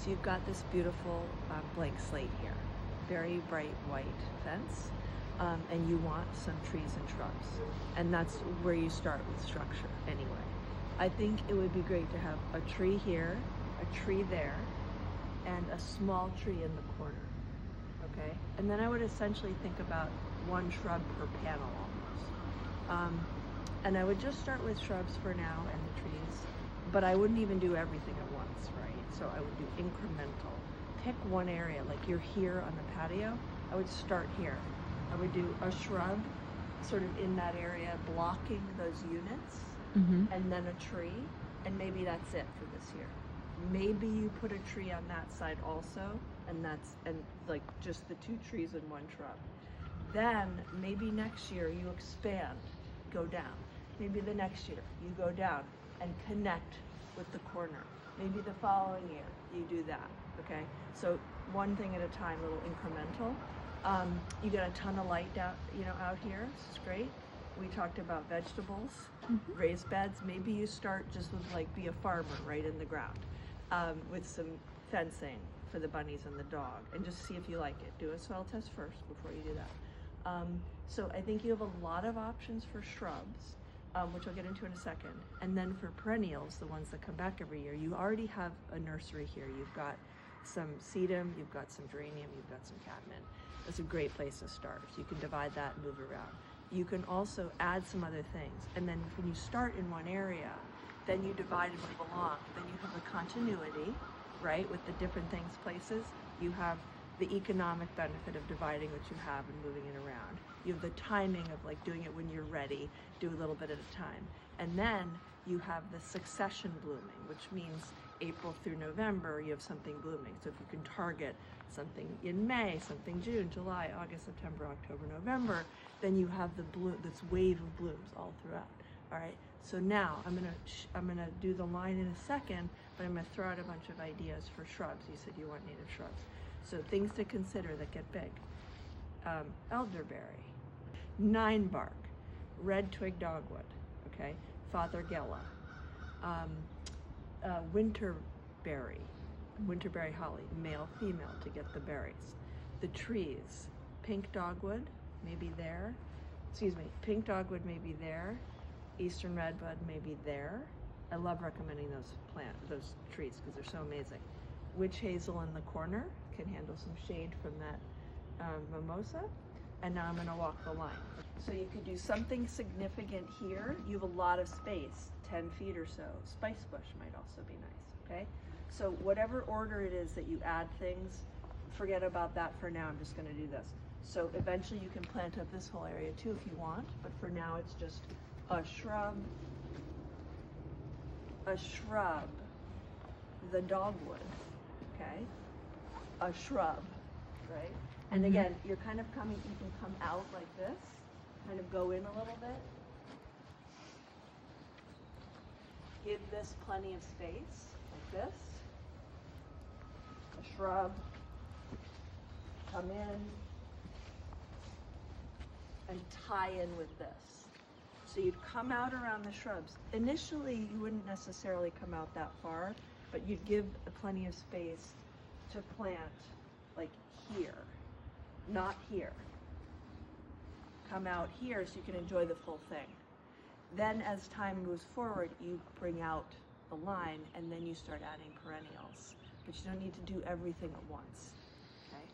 So you've got this beautiful blank slate here, very bright white fence, and you want some trees and shrubs. And that's where you start with structure anyway. I think it would be great to have a tree here, a tree there, and a small tree in the corner, okay? And then I would essentially think about one shrub per panel almost. And I would just start with shrubs for now and the trees, but I wouldn't even do everything at once, right? So I would do incremental. Pick one area, like you're here on the patio, I would start here. I would do a shrub sort of in that area, blocking those units, and then a tree, and maybe that's it for this year. Maybe you put a tree on that side also, and like just the two trees and one shrub. Then maybe next year you expand, go down. Maybe the next year you go down and connect with the corner. Maybe the following year you do that, okay? So one thing at a time, little incremental. You get a ton of light out, out here. This is great. We talked about vegetables, raised beds. Maybe you start just with be a farmer right in the ground, with some fencing for the bunnies and the dog, and just see if you like it. Do a soil test first before you do that. So I think you have a lot of options for shrubs, which I'll get into in a second. And then for perennials, the ones that come back every year, you already have a nursery here. You've got some sedum, you've got some geranium, you've got some catmint. That's a great place to start. So you can divide that and move around. You can also add some other things. And then when you start in one area, then you divide and move along. Then you have the continuity, right, with the different things, places. You have the economic benefit of dividing what you have and moving it around. You have the timing of doing it when you're ready, do a little bit at a time. And then you have the succession blooming, which means April through November, you have something blooming. So if you can target something in May, something June, July, August, September, October, November, then you have this wave of blooms all throughout. All right, so now I'm gonna do the line in a second, but I'm gonna throw out a bunch of ideas for shrubs. You said you want native shrubs. So things to consider that get big. Elderberry, ninebark, red twig dogwood, okay? Fothergilla, winterberry holly, male, female to get the berries. The trees, pink dogwood, maybe there. Pink dogwood may be there. Eastern redbud may be there. I love recommending those trees because they're so amazing. Witch hazel in the corner can handle some shade from that mimosa. And now I'm gonna walk the line. So you could do something significant here. You have a lot of space, 10 feet or so. Spice bush might also be nice, okay? So whatever order it is that you add things, forget about that for now. I'm just gonna do this. So eventually you can plant up this whole area too if you want, but for now it's just a shrub, the dogwood, okay? A shrub, right? And again, you're kind of you can come out like this, kind of go in a little bit. Give this plenty of space, like this. A shrub, come in, and tie in with this. So you'd come out around the shrubs. Initially, you wouldn't necessarily come out that far, but you'd give plenty of space to plant here, not here. Come out here so you can enjoy the full thing. Then as time moves forward, you bring out the line and then you start adding perennials, but you don't need to do everything at once, okay?